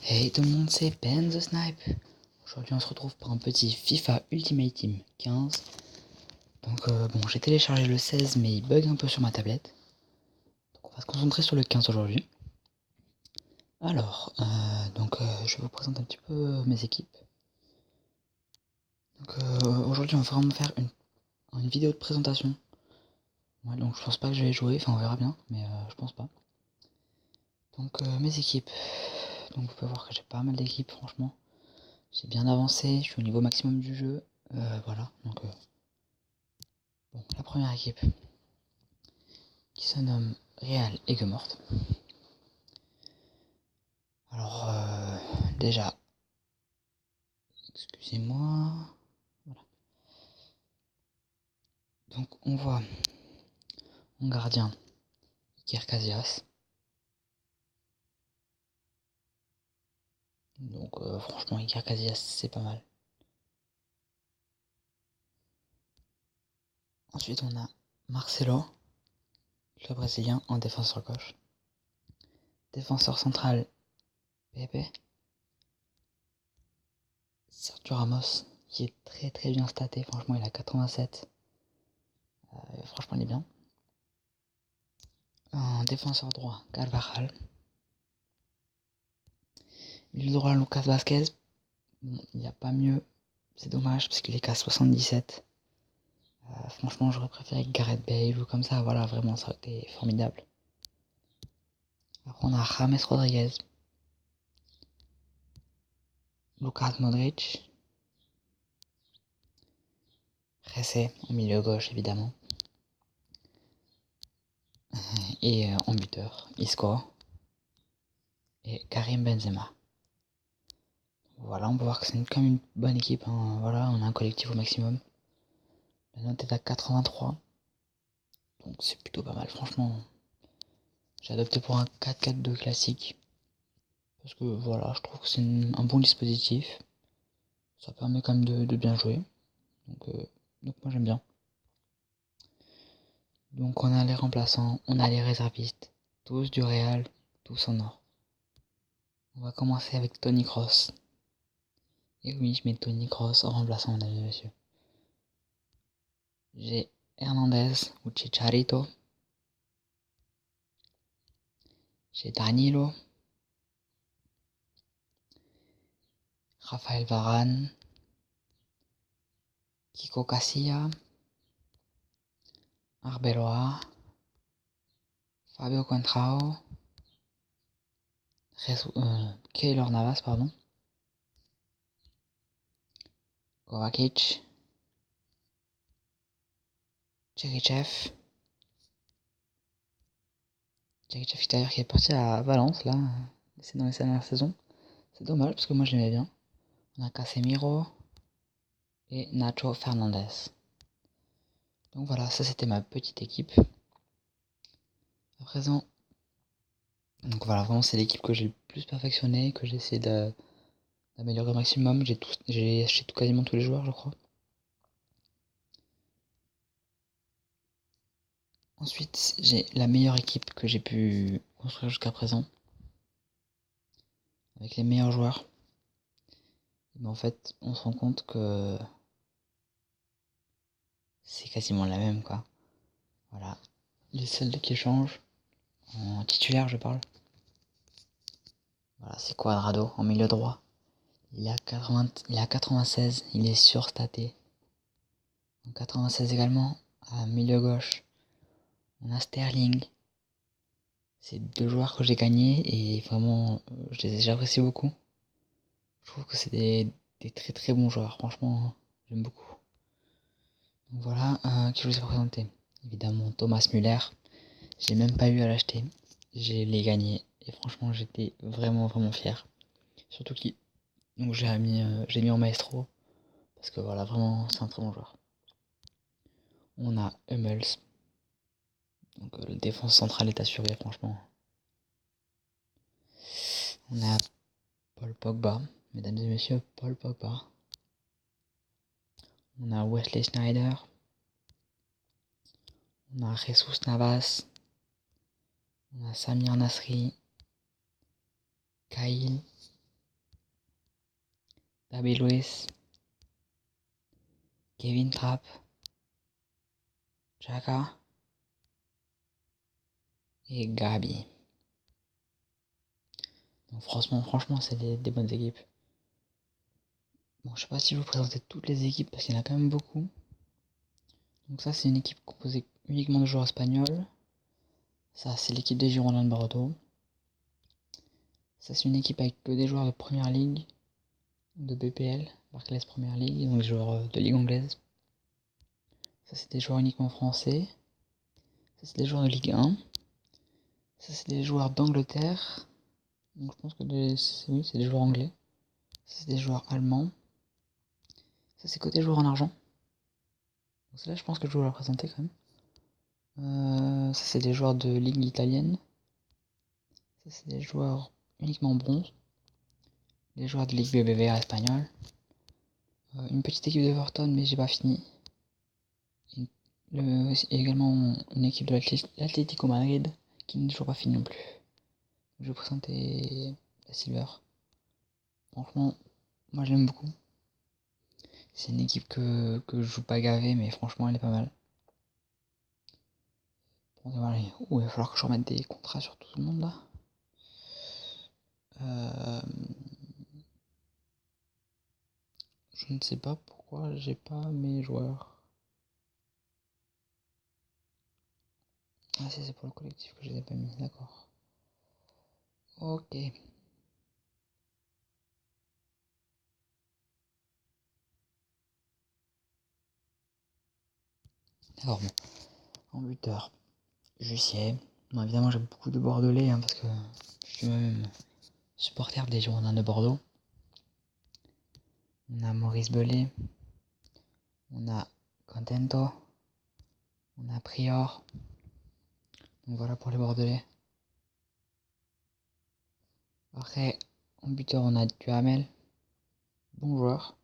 Hey tout le monde, c'est Ben the Snipe. Aujourd'hui on se retrouve pour un petit FIFA Ultimate Team 15. Donc bon, j'ai téléchargé le 16 mais il bug un peu sur ma tablette. Donc on va se concentrer sur le 15 aujourd'hui. Alors, je vais vous présenter un petit peu mes équipes. Donc aujourd'hui on va vraiment faire une vidéo de présentation. Ouais, donc je pense pas que je vais jouer, enfin on verra bien, mais je pense pas. Donc mes équipes. Donc vous pouvez voir que j'ai pas mal d'équipes franchement. J'ai bien avancé, je suis au niveau maximum du jeu. Voilà, donc bon, la première équipe qui se nomme Real Aigues-Mortes. Alors déjà, excusez-moi. Voilà. Donc on voit mon gardien Iker Casillas. Donc franchement Iker Casillas c'est pas mal. Ensuite on a Marcelo, le brésilien en défenseur gauche. Défenseur central Pepe. Sergio Ramos qui est très bien staté, franchement il a 87. Franchement il est bien. En défenseur droit Carvajal. Milieu droit Lucas Vazquez. Bon, il n'y a pas mieux. C'est dommage parce qu'il est qu'à 77. Franchement, j'aurais préféré Gareth Bale ou comme ça. Voilà, vraiment, ça aurait été formidable. Après, on a James Rodriguez. Luka Modric. Ressé en milieu gauche, évidemment. Et en buteur, Isco. Et Karim Benzema. Voilà, on peut voir que c'est quand même une bonne équipe. Hein. Voilà, on a un collectif au maximum. La note est à 83. Donc c'est plutôt pas mal, franchement. J'ai adopté pour un 4-4-2 classique. Parce que voilà, je trouve que c'est un bon dispositif. Ça permet quand même de bien jouer. Donc moi j'aime bien. Donc on a les remplaçants, on a les réservistes. Tous du Real, tous en or. On va commencer avec Tony Kroos. Et oui, je mets Tony Kroos en remplaçant, mesdames et messieurs. J'ai Hernandez ou Chicharito. J'ai Danilo. Rafael Varane. Kiko Casilla. Arbeloa. Fabio Contrao. Keylor Navas, pardon. Kovacic. Cherichev. Cherichev d'ailleurs qui est parti à Valence là. C'est dans les dernières saisons. C'est dommage parce que moi je l'aimais bien. On a Casemiro et Nacho Fernandez. Donc voilà, ça c'était ma petite équipe. À présent, donc voilà, vraiment c'est l'équipe que j'ai le plus perfectionnée, que j'ai essayé d'améliorer au maximum. J'ai acheté quasiment tous les joueurs, je crois. Ensuite, j'ai la meilleure équipe que j'ai pu construire jusqu'à présent, avec les meilleurs joueurs. Mais en fait, on se rend compte que c'est quasiment la même, quoi. Voilà, les seuls qui changent, en titulaire je parle. Voilà, c'est Quadrado en milieu droit. Il a 96, il est surstaté. En 96 également, à milieu gauche, on a Sterling. C'est deux joueurs que j'ai gagnés et vraiment, j'apprécie beaucoup. Je trouve que c'est des très bons joueurs, franchement, j'aime beaucoup. Donc voilà, qui je vous ai présenté. Évidemment, Thomas Müller. J'ai même pas eu à l'acheter. Je l'ai gagné et franchement, j'étais vraiment fier. Surtout qu'il. Donc j'ai mis en maestro parce que voilà, vraiment, c'est un très bon joueur. On a Hummels. Donc la défense centrale est assurée, franchement. On a Paul Pogba, mesdames et messieurs, Paul Pogba. On a Wesley Sneijder. On a Jesus Navas. On a Samir Nasri. Kyle. David Luiz, Kevin Trapp, Xhaka et Gabi. Donc franchement, c'est des bonnes équipes. Bon, je sais pas si je vous présenter toutes les équipes parce qu'il y en a quand même beaucoup. Donc ça, c'est une équipe composée uniquement de joueurs espagnols. Ça, c'est l'équipe des Girondins de Bordeaux. Ça, c'est une équipe avec que des joueurs de Première Ligue, de BPL, Barclays Première League, donc des joueurs de Ligue anglaise. Ça, c'est des joueurs uniquement français. Ça, c'est des joueurs de Ligue 1. Ça, c'est des joueurs d'Angleterre. Donc je pense que oui, c'est des joueurs anglais. Ça, c'est des joueurs allemands. Ça, c'est côté joueurs en argent. Donc c'est là, je pense que je vais vous la présenter quand même. Ça, c'est des joueurs de Ligue italienne. Ça, c'est des joueurs uniquement en bronze. Des joueurs de Ligue BBVA espagnole. Une petite équipe d'Everton, mais j'ai pas fini. Et également une équipe de l'Atlético Madrid qui n'est toujours pas finie non plus. Je vais vous présenter la Silver. Franchement, moi je l'aime beaucoup. C'est une équipe que je joue pas gavé, mais franchement elle est pas mal. Bon, voilà. Il va falloir que je remette des contrats sur tout le monde là. Je ne sais pas pourquoi j'ai pas mes joueurs. Ah si, c'est pour le collectif que je les ai pas mis, d'accord. Ok. Alors bon, en buteur, Jussier. Bon, évidemment j'ai beaucoup de Bordelais parce que je suis moi-même supporter des Girondins de Bordeaux. On a Maurice Belay. On a Contento. On a Prior. Donc voilà pour les Bordelais. Après, en buteur, on a Duhamel. Bon joueur.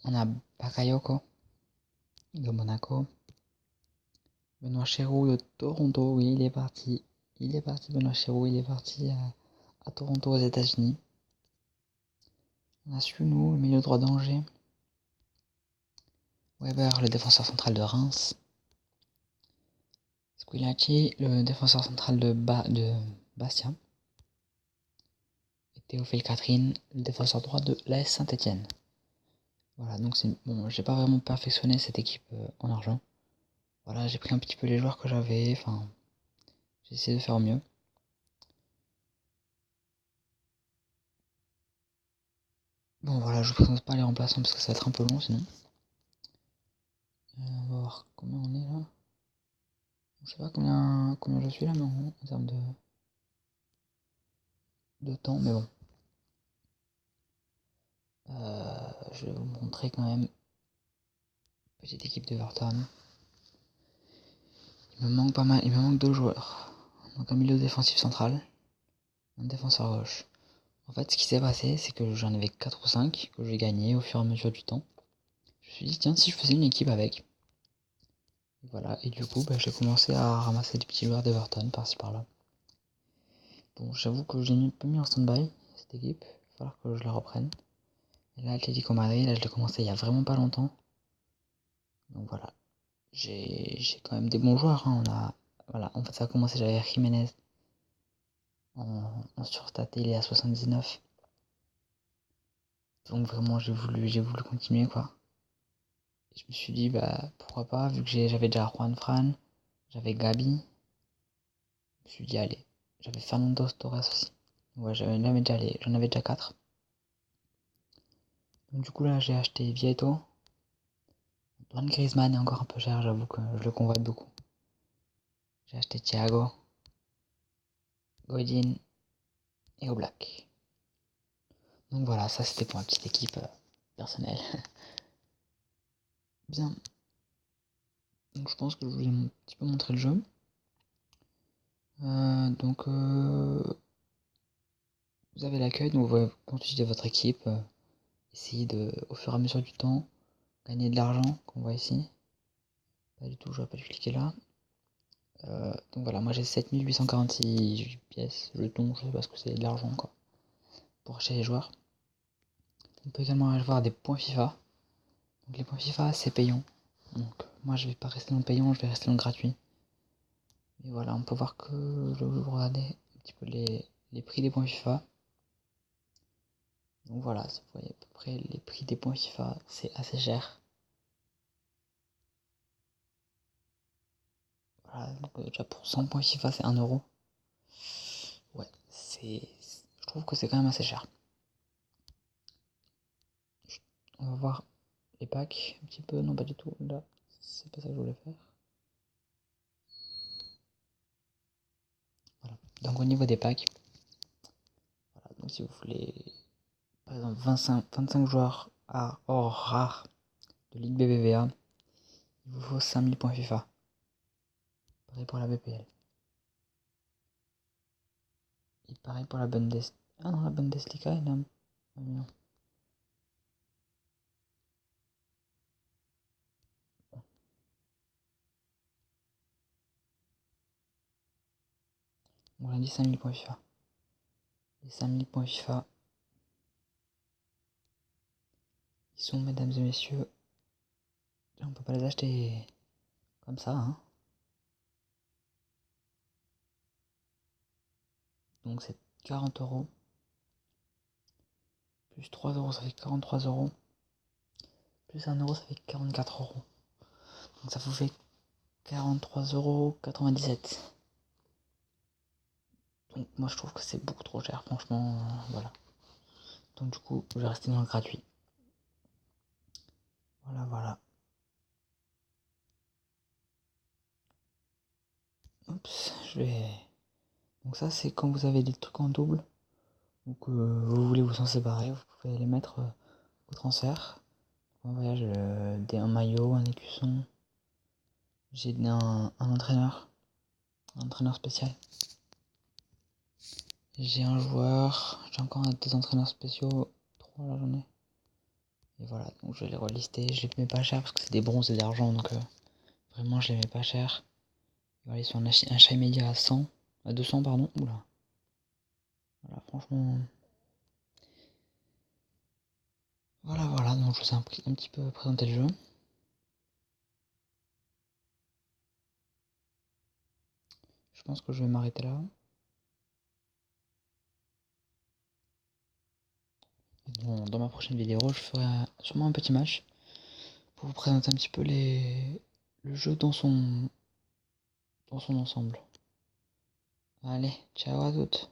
On a Bakayoko de Monaco. Benoît Chéroux de Toronto. Oui, il est parti. Il est parti, Benoît Chéroux. Il est parti à Toronto, aux États-Unis. On a Sunou, le milieu droit d'Angers. Weber, le défenseur central de Reims. Squillaci, le défenseur central de Bastia. Et Théophile Catherine, le défenseur droit de l'AS Saint-Etienne. Voilà, donc c'est bon, j'ai pas vraiment perfectionné cette équipe en argent. Voilà, j'ai pris un petit peu les joueurs que j'avais, enfin, j'ai essayé de faire au mieux. Bon voilà, je vous présente pas les remplaçants parce que ça va être un peu long sinon. On va voir combien on est là. Je sais pas combien je suis là, mais en termes de temps, mais bon. Je vais vous montrer quand même. Petite équipe d'Everton. Il me manque pas mal, il me manque 2 joueurs. Donc un milieu défensif central, un défenseur gauche. En fait, ce qui s'est passé, c'est que j'en avais 4 ou 5 que j'ai gagné au fur et à mesure du temps. Je me suis dit, tiens, si je faisais une équipe avec. Et voilà, et du coup, j'ai commencé à ramasser des petits joueurs d'Everton par-ci par-là. Bon, j'avoue que je l'ai un peu mis en stand-by, cette équipe. Il va falloir que je la reprenne. Et là, Atlético Madrid, là, je l'ai commencé il y a vraiment pas longtemps. Donc voilà, j'ai quand même des bons joueurs. Voilà, en fait, ça a commencé, j'avais Jiménez en surstaté, il est à 79. Donc vraiment, j'ai voulu continuer, quoi. Et je me suis dit, pourquoi pas, vu que j'avais déjà Juan Fran, j'avais Gabi. Je me suis dit, allez, j'avais Fernando Torres aussi. Ouais, j'en avais déjà 4. Donc du coup, là, j'ai acheté Vieto. Antoine Griezmann est encore un peu cher, j'avoue que je le convoite beaucoup. J'ai acheté Thiago, Godin et Oblak. Donc voilà, ça c'était pour ma petite équipe personnelle. Bien. Donc je pense que je vous ai un petit peu montré le jeu. Donc vous avez l'accueil, donc vous pouvez constituer votre équipe, essayer de, au fur et à mesure du temps, gagner de l'argent, qu'on voit ici. Pas du tout, j'aurais pas dû cliquer là. Donc voilà, moi j'ai 7846 pièces, jetons, je sais pas ce que c'est, de l'argent quoi. pour acheter les joueurs. On peut également avoir des points FIFA. Donc les points FIFA c'est payant. Donc moi je vais pas rester dans le payant, je vais rester dans le gratuit. Et voilà, on peut voir que je vais vous regarder un petit peu les prix des points FIFA. Donc voilà, vous voyez à peu près les prix des points FIFA, c'est assez cher. Voilà, donc déjà pour 100 points FIFA c'est 1€. Ouais, je trouve que c'est quand même assez cher. On va voir les packs un petit peu, non pas du tout, là c'est pas ça que je voulais faire. Voilà, donc au niveau des packs, voilà, donc si vous voulez par exemple 25 joueurs hors rare de Ligue BBVA, il vous faut 5000 points FIFA. Pareil pour la BPL. Et pareil pour la Bundesliga. Ah non, la Bundesliga, il a un million. On a dit 5000 points FIFA. Les 5000 points FIFA, ils sont, mesdames et messieurs, on peut pas les acheter comme ça, hein. Donc c'est 40€. Plus 3€, ça fait 43€. Plus 1€, ça fait 44€. Donc ça vous fait 43,97€. Donc moi je trouve que c'est beaucoup trop cher, franchement, voilà. Donc du coup, je vais rester dans le gratuit. Voilà, voilà. Oups, je vais... Donc ça c'est quand vous avez des trucs en double. Donc vous voulez vous en séparer, vous pouvez les mettre au transfert. En voyage, un maillot, un écusson. J'ai un entraîneur spécial. J'ai un joueur, j'ai encore des entraîneurs spéciaux, 3 la journée. Et voilà, donc je vais les relister. Je les mets pas cher parce que c'est des bronzes et de l'argent, donc vraiment je les mets pas cher. Voilà, ils sont un achat immédiat à 100, à 200 pardon. Oula. Voilà, franchement. Voilà, donc je vous ai un petit peu présenté le jeu. Je pense que je vais m'arrêter là. Bon, dans ma prochaine vidéo, je ferai sûrement un petit match pour vous présenter un petit peu le jeu dans son ensemble. Allez, ciao à toutes.